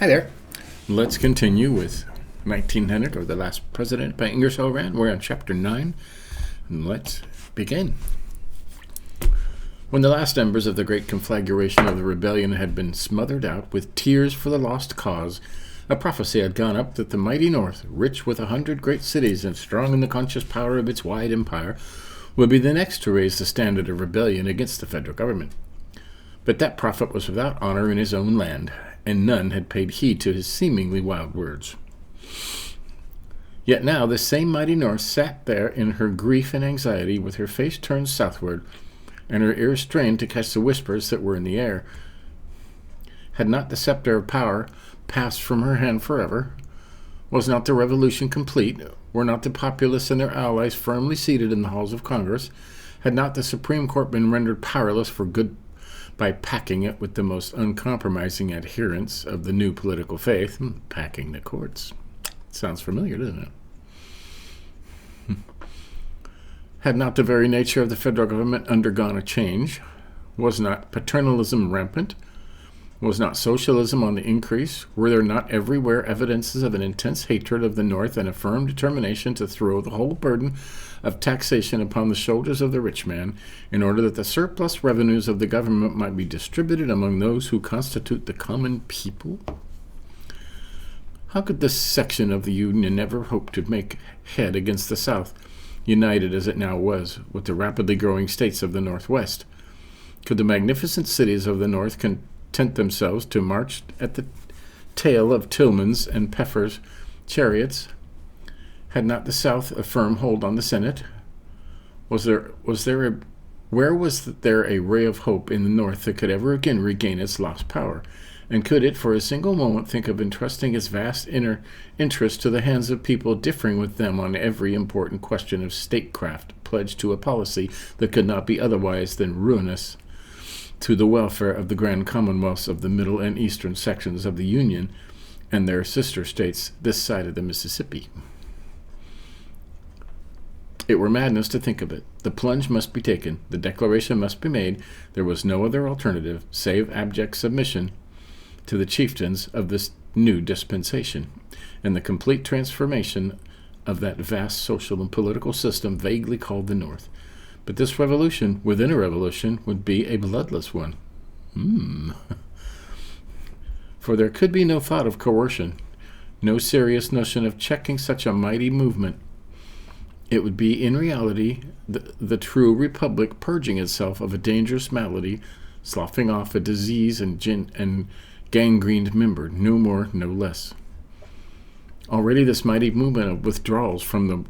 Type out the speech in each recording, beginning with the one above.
Hi there. Let's continue with 1900, or The Last President by Ingersoll Rand. We're on Chapter 9, and let's begin. When the last embers of the great conflagration of the rebellion had been smothered out with tears for the lost cause, a prophecy had gone up that the mighty North, rich with 100 great cities and strong in the conscious power of its wide empire, would be the next to raise the standard of rebellion against the federal government. But that prophet was without honor in his own land, and none had paid heed to his seemingly wild words. Yet now this same mighty North sat there in her grief and anxiety, with her face turned southward, and her ears strained to catch the whispers that were in the air. Had not the scepter of power passed from her hand forever? Was not the revolution complete? Were not the populace and their allies firmly seated in the halls of Congress? Had not the Supreme Court been rendered powerless for good by packing it with the most uncompromising adherents of the new political faith? Packing the courts. Sounds familiar, doesn't it? Had not the very nature of the federal government undergone a change? Was not paternalism rampant? Was not socialism on the increase? Were there not everywhere evidences of an intense hatred of the North and a firm determination to throw the whole burden of taxation upon the shoulders of the rich man, in order that the surplus revenues of the government might be distributed among those who constitute the common people? How could this section of the Union ever hope to make head against the South, united as it now was with the rapidly growing states of the Northwest? Could the magnificent cities of the North content themselves to march at the tail of Tillman's and Peffer's chariots? Had not the South a firm hold on the Senate? Where was there a ray of hope in the North that could ever again regain its lost power? And could it for a single moment think of entrusting its vast inner interest to the hands of people differing with them on every important question of statecraft, pledged to a policy that could not be otherwise than ruinous to the welfare of the grand commonwealths of the middle and eastern sections of the Union and their sister states this side of the Mississippi? It were madness to think of it. The plunge must be taken. The declaration must be made. There was no other alternative, save abject submission to the chieftains of this new dispensation, and the complete transformation of that vast social and political system vaguely called the North. But this revolution within a revolution would be a bloodless one. For there could be no thought of coercion, no serious notion of checking such a mighty movement. It would be, in reality, the true republic purging itself of a dangerous malady, sloughing off a disease and gangrened member, no more, no less. Already this mighty movement of withdrawals from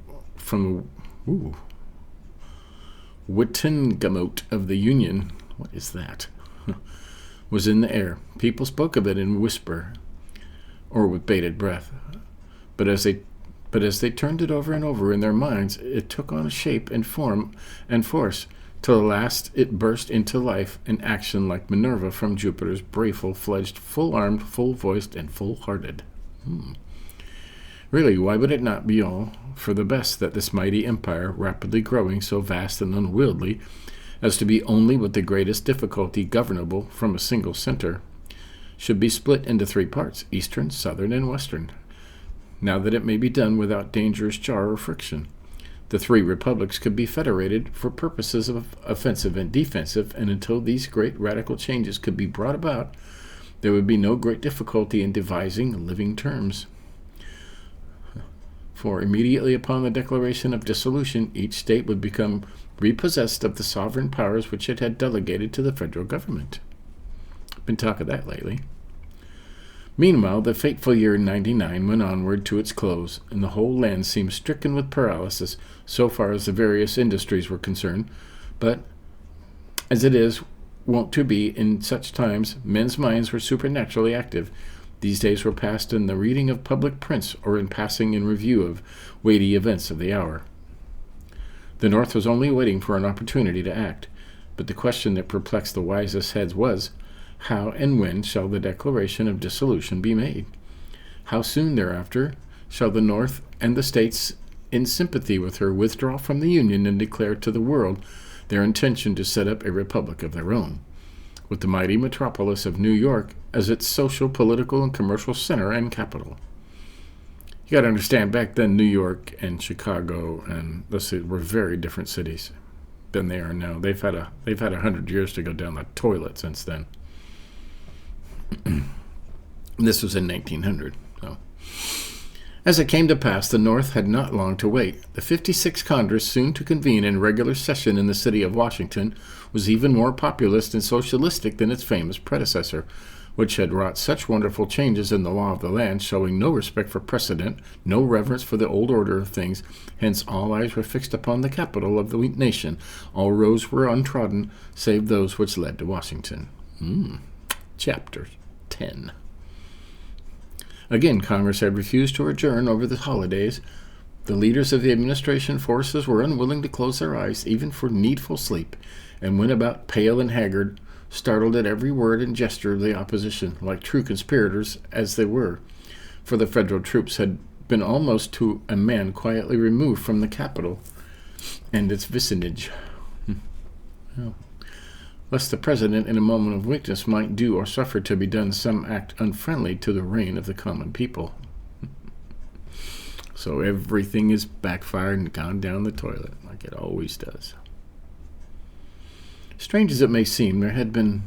the Wittengamot of the Union, what is that, was in the air. People spoke of it in whisper, or with bated breath. But as they turned it over and over in their minds, it took on shape and form and force, till at last it burst into life and action like Minerva from Jupiter's braveful-fledged, full-armed, full-voiced, and full-hearted. Really, why would it not be all for the best that this mighty empire, rapidly growing so vast and unwieldy as to be only with the greatest difficulty governable from a single center, should be split into 3 parts, eastern, southern, and western, now that it may be done without dangerous jar or friction? The 3 republics could be federated for purposes of offensive and defensive, and until these great radical changes could be brought about, there would be no great difficulty in devising living terms. For immediately upon the declaration of dissolution, each state would become repossessed of the sovereign powers which it had delegated to the federal government. Been talk of that lately. Meanwhile, the fateful year 99 went onward to its close, and the whole land seemed stricken with paralysis so far as the various industries were concerned. But, as it is wont to be in such times, men's minds were supernaturally active. These days were passed in the reading of public prints or in passing in review of weighty events of the hour. The North was only waiting for an opportunity to act, but the question that perplexed the wisest heads was, how and when shall the declaration of dissolution be made? How soon thereafter shall the North and the states in sympathy with her withdraw from the Union and declare to the world their intention to set up a republic of their own? with the mighty metropolis of New York as its social, political, and commercial center and capital. You got to understand, back then, New York and Chicago and were very different cities than they are now. They've had 100 years to go down the toilet since then. This was in 1900. So, as it came to pass, the North had not long to wait. The 56th Congress, soon to convene in regular session in the city of Washington, was even more populist and socialistic than its famous predecessor, which had wrought such wonderful changes in the law of the land, showing no respect for precedent, no reverence for the old order of things. Hence all eyes were fixed upon the capital of the nation. All roads were untrodden, save those which led to Washington. Chapter 10. Again, Congress had refused to adjourn over the holidays. The leaders of the administration forces were unwilling to close their eyes, even for needful sleep, and went about pale and haggard, startled at every word and gesture of the opposition, like true conspirators as they were, for the federal troops had been almost to a man quietly removed from the capital and its vicinage. Well, lest the president in a moment of weakness might do or suffer to be done some act unfriendly to the reign of the common people. So everything is backfired and gone down the toilet, like it always does. Strange as it may seem, there had been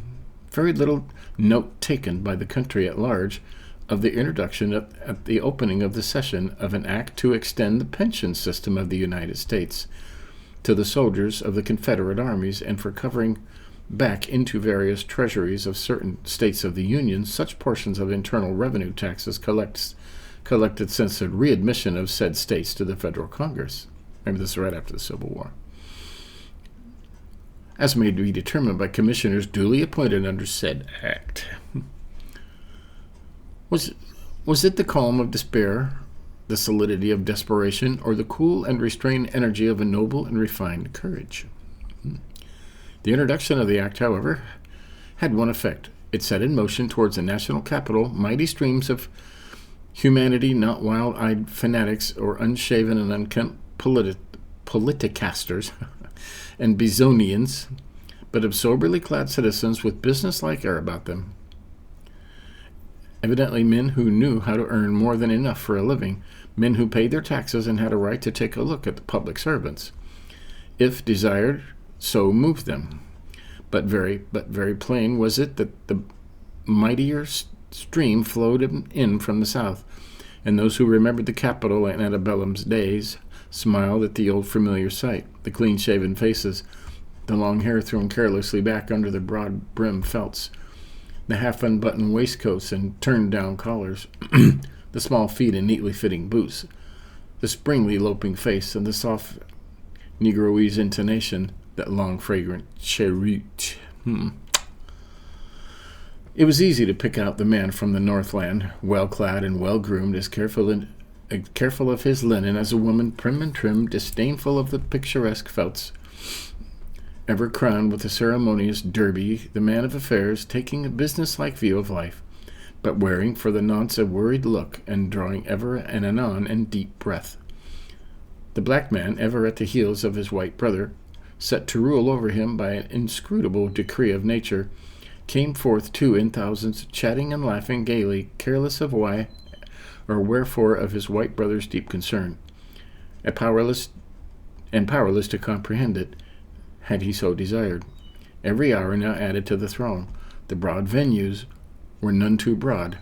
very little note taken by the country at large of the introduction at the opening of the session of an act to extend the pension system of the United States to the soldiers of the Confederate armies, and for covering back into various treasuries of certain states of the Union such portions of internal revenue taxes collected since the readmission of said states to the federal Congress. Maybe this is right after the Civil War. As may be determined by commissioners duly appointed under said act. Was it the calm of despair, the solidity of desperation, or the cool and restrained energy of a noble and refined courage? The introduction of the act, however, had one effect. It set in motion towards the national capital mighty streams of humanity, not wild-eyed fanatics or unshaven and unkempt politicasters and Bezonians, but of soberly clad citizens with business-like air about them. Evidently men who knew how to earn more than enough for a living, men who paid their taxes and had a right to take a look at the public servants, if desired, so moved them. But very plain was it that the mightier stream flowed in from the south, and those who remembered the capital in antebellum's days smiled at the old familiar sight, the clean-shaven faces, the long hair thrown carelessly back under the broad-brimmed felts, the half-unbuttoned waistcoats and turned-down collars, the small feet in neatly fitting boots, the springly loping face, and the soft Negroese intonation, that long, fragrant cheroot. It was easy to pick out the man from the Northland, well-clad and well-groomed, as careful of his linen as a woman, prim and trim, disdainful of the picturesque felts, ever crowned with a ceremonious derby, the man of affairs, taking a business-like view of life, but wearing for the nonce a worried look, and drawing ever and anon a deep breath. The black man, ever at the heels of his white brother, set to rule over him by an inscrutable decree of nature, came forth too in thousands, chatting and laughing gaily, careless of why or wherefore of his white brother's deep concern, and powerless to comprehend it, had he so desired. Every hour now added to the throng. The broad venues were none too broad.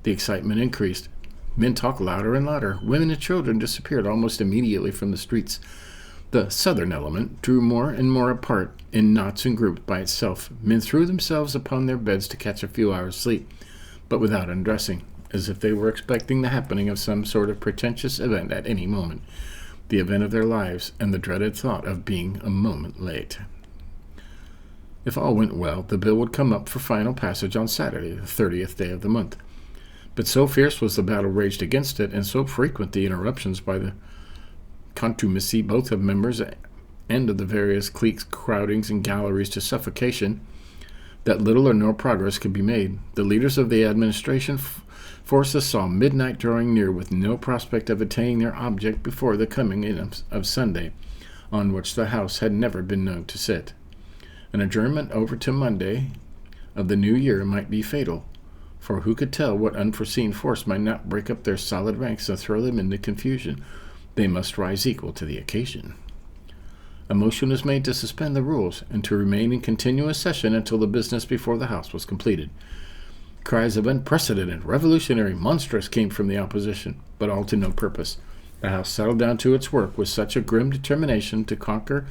The excitement increased. Men talked louder and louder. Women and children disappeared almost immediately from the streets. The southern element drew more and more apart in knots and groups by itself. Men threw themselves upon their beds to catch a few hours' sleep, but without undressing, as if they were expecting the happening of some sort of pretentious event at any moment, the event of their lives, and the dreaded thought of being a moment late. If all went well, the bill would come up for final passage on Saturday, the 30th day of the month. But so fierce was the battle raged against it, and so frequent the interruptions by the contumacy both of members and of the various cliques, crowdings, and galleries to suffocation, that little or no progress could be made. The leaders of the administration forces saw midnight drawing near, with no prospect of attaining their object before the coming in of Sunday, on which the House had never been known to sit. An adjournment over to Monday of the new year might be fatal, for who could tell what unforeseen force might not break up their solid ranks and throw them into confusion? They must rise equal to the occasion. A motion was made to suspend the rules and to remain in continuous session until the business before the House was completed. Cries of unprecedented, revolutionary, monstrous came from the opposition, but all to no purpose. The House settled down to its work with such a grim determination to conquer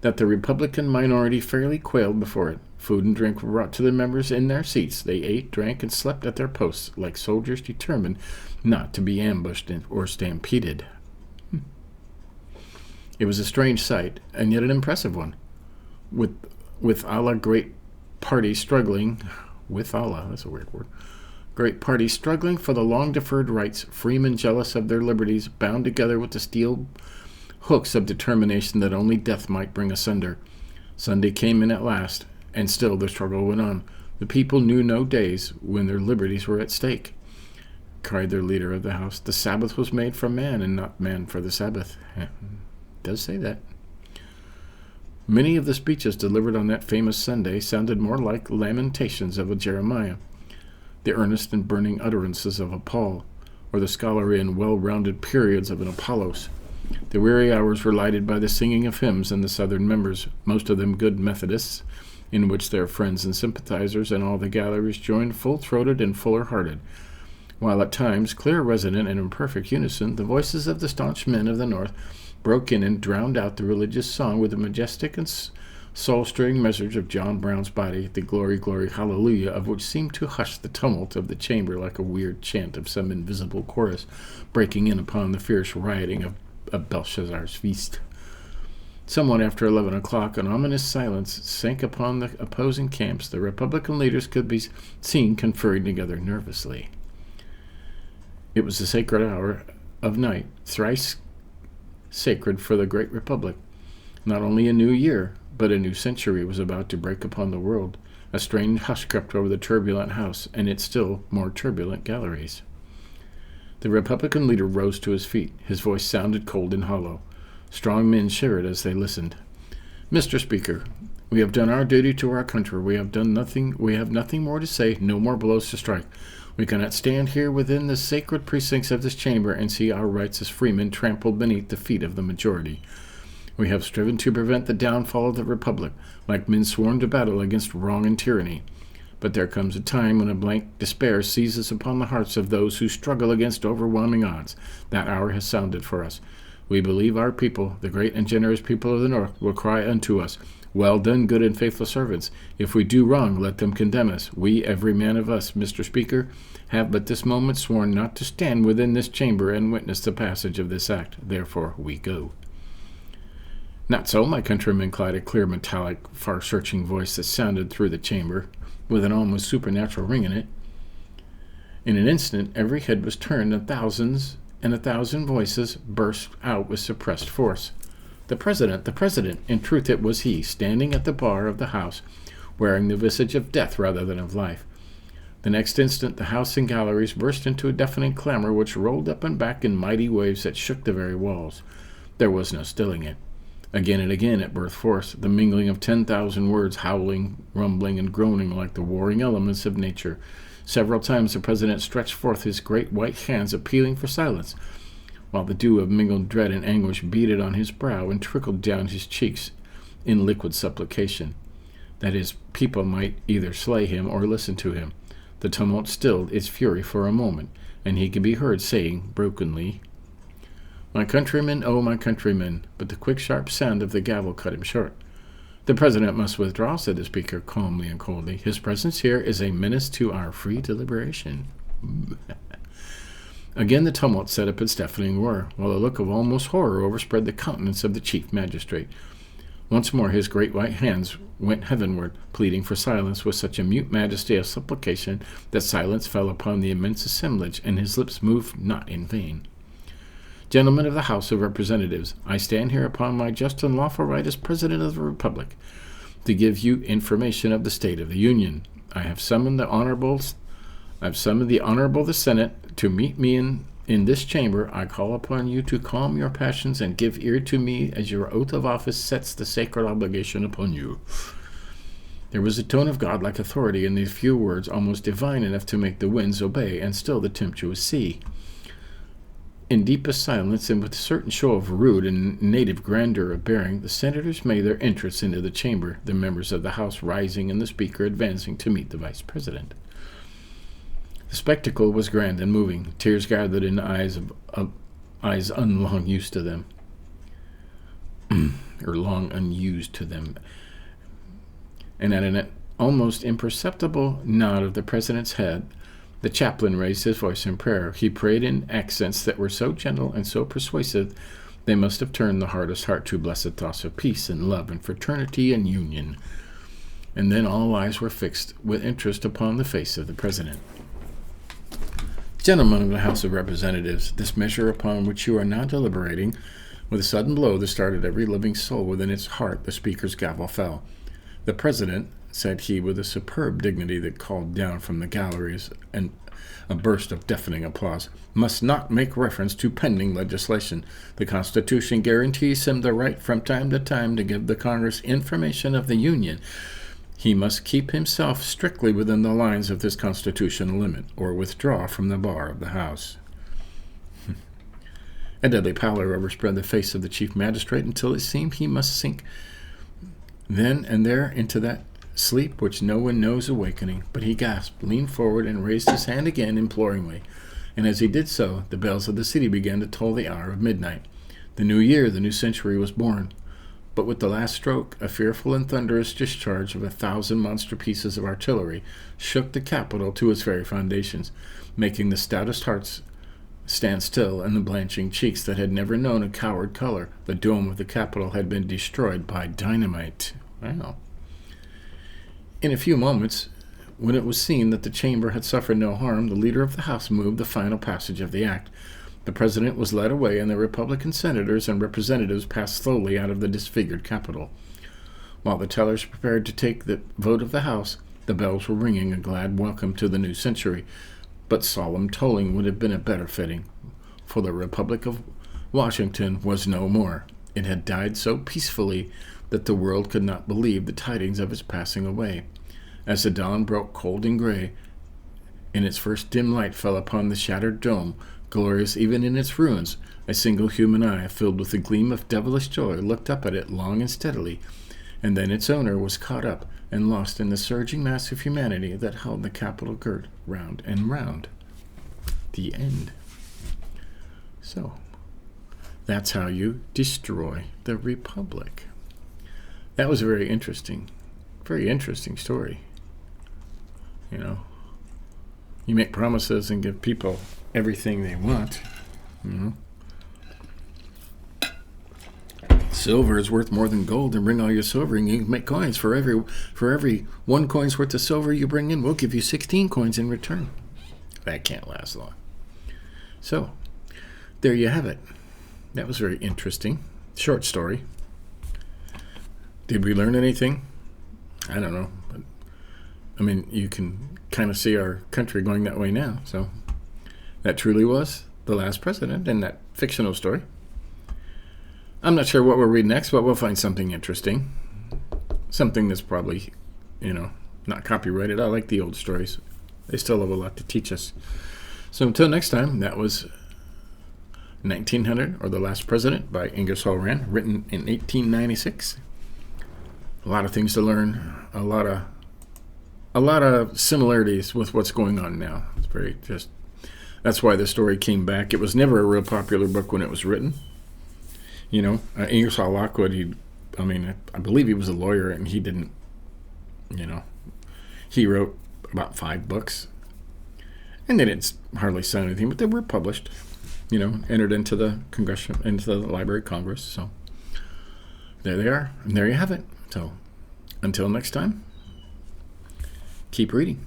that the Republican minority fairly quailed before it. Food and drink were brought to the members in their seats. They ate, drank, and slept at their posts, like soldiers determined not to be ambushed or stampeded. It was a strange sight, and yet an impressive one. With Allah great party struggling, with Allah, that's a weird word, great party struggling for the long-deferred rights, freemen jealous of their liberties, bound together with the steel hooks of determination that only death might bring asunder. Sunday came in at last, and still the struggle went on. The people knew no days when their liberties were at stake. Cried their leader of the House, the Sabbath was made for man, and not man for the Sabbath. It does say that. Many of the speeches delivered on that famous Sunday sounded more like lamentations of a Jeremiah, the earnest and burning utterances of a Paul, or the scholarly and well-rounded periods of an Apollos. The weary hours were lighted by the singing of hymns and the Southern members, most of them good Methodists, in which their friends and sympathizers and all the galleries joined full-throated and fuller-hearted, while at times, clear, resonant, and in perfect unison, the voices of the staunch men of the North broke in and drowned out the religious song with the majestic and soul-stirring message of John Brown's body, the glory, glory, hallelujah, of which seemed to hush the tumult of the chamber like a weird chant of some invisible chorus breaking in upon the fierce rioting of Belshazzar's feast. Somewhat after 11 o'clock, an ominous silence sank upon the opposing camps. The Republican leaders could be seen conferring together nervously. It was the sacred hour of night, thrice sacred for the great Republic. Not only a new year, but a new century was about to break upon the world. A strange hush crept over the turbulent House and its still more turbulent galleries. The Republican leader rose to his feet. His voice sounded cold and hollow. Strong men shivered as they listened. Mr. Speaker, we have done our duty to our country. We have nothing more to say, no more blows to strike. We cannot stand here within the sacred precincts of this chamber and see our rights as freemen trampled beneath the feet of the majority. We have striven to prevent the downfall of the Republic, like men sworn to battle against wrong and tyranny. But there comes a time when a blank despair seizes upon the hearts of those who struggle against overwhelming odds. That hour has sounded for us. We believe our people, the great and generous people of the North, will cry unto us, well done, good and faithful servants. If we do wrong, let them condemn us. We, every man of us, Mr. Speaker, have but this moment sworn not to stand within this chamber and witness the passage of this act. Therefore we go. Not so, my countrymen, cried a clear, metallic, far-searching voice that sounded through the chamber, with an almost supernatural ring in it. In an instant, every head was turned, and a thousand voices burst out with suppressed force. The President, in truth it was he, standing at the bar of the House, wearing the visage of death rather than of life. The next instant, the House and galleries burst into a deafening clamor which rolled up and back in mighty waves that shook the very walls. There was no stilling it. Again and again it burst forth, the mingling of 10,000 words, howling, rumbling, and groaning like the warring elements of nature. Several times the President stretched forth his great white hands, appealing for silence, while the dew of mingled dread and anguish beaded on his brow and trickled down his cheeks in liquid supplication, that his people might either slay him or listen to him. The tumult stilled its fury for a moment, and he could be heard saying brokenly, "My countrymen, oh, my countrymen," but the quick, sharp sound of the gavel cut him short. "The President must withdraw," said the Speaker, calmly and coldly. "His presence here is a menace to our free deliberation." Again the tumult set up its deafening roar, while a look of almost horror overspread the countenance of the Chief Magistrate. Once more his great white hands went heavenward, pleading for silence with such a mute majesty of supplication that silence fell upon the immense assemblage, and his lips moved not in vain. "Gentlemen of the House of Representatives, I stand here upon my just and lawful right as President of the Republic to give you information of the state of the Union. I have summoned the Honorable the Senate to meet me in this chamber. I call upon you to calm your passions and give ear to me as your oath of office sets the sacred obligation upon you." There was a tone of godlike authority in these few words, almost divine enough to make the winds obey, and still the tempestuous sea. In deepest silence, and with a certain show of rude and native grandeur of bearing, the senators made their entrance into the chamber, the members of the House rising and the Speaker advancing to meet the Vice President. The spectacle was grand and moving. Tears gathered in the eyes of eyes long used to them, or long unused to them. And at an almost imperceptible nod of the President's head, the chaplain raised his voice in prayer. He prayed in accents that were so gentle and so persuasive they must have turned the hardest heart to blessed thoughts of peace and love and fraternity and union. And then all eyes were fixed with interest upon the face of the President. Gentlemen of the House of Representatives, this measure upon which you are now deliberating, with a sudden blow that started every living soul within its heart, the Speaker's gavel fell. The President, said he with a superb dignity that called down from the galleries and a burst of deafening applause, must not make reference to pending legislation. The Constitution guarantees him the right from time to time to give the Congress information of the Union. He must keep himself strictly within the lines of this constitutional limit, or withdraw from the bar of the House. A deadly pallor overspread the face of the Chief Magistrate until it seemed he must sink then and there into that sleep which no one knows awakening. But he gasped, leaned forward, and raised his hand again imploringly. And as he did so, the bells of the city began to toll the hour of midnight. The new year, the new century was born. But with the last stroke, a fearful and thunderous discharge of 1,000 monster pieces of artillery shook the Capitol to its very foundations, making the stoutest hearts stand still, and the blanching cheeks that had never known a coward color. The dome of the Capitol had been destroyed by dynamite. Wow. In a few moments, when it was seen that the chamber had suffered no harm, the leader of the House moved the final passage of the act. The President was led away, and the Republican senators and representatives passed slowly out of the disfigured Capitol. While the tellers prepared to take the vote of the House, the bells were ringing a glad welcome to the new century. But solemn tolling would have been a better fitting, for the Republic of Washington was no more. It had died so peacefully that the world could not believe the tidings of its passing away. As the dawn broke cold and gray, and its first dim light fell upon the shattered dome, glorious even in its ruins, a single human eye, filled with a gleam of devilish joy, looked up at it long and steadily, and then its owner was caught up and lost in the surging mass of humanity that held the Capitol girt round and round. The end. So, that's how you destroy the Republic. That was a very interesting story. You know, you make promises and give people everything they want. You know, silver is worth more than gold, and bring all your silver, and you can make coins. For every 1 coin's worth of silver you bring in, we'll give you 16 coins in return. That can't last long. So, there you have it. That was very interesting. Short story. Did we learn anything? I don't know. But, I mean, you can kind of see our country going that way now. So, that truly was the last president in that fictional story. I'm not sure what we'll read next, but we'll find something interesting. Something that's probably, not copyrighted. I like the old stories. They still have a lot to teach us. So until next time, that was 1900, or The Last President by Ingersoll Rand, written in 1896. A lot of things to learn. A lot of similarities with what's going on now. It's that's why the story came back. It was never a real popular book when it was written. Ingersoll Lockwood, I believe he was a lawyer, and he didn't, he wrote about 5 books, and they didn't hardly sell anything, but they were published, entered into the Library of Congress. So there they are, and there you have it. So until next time, keep reading.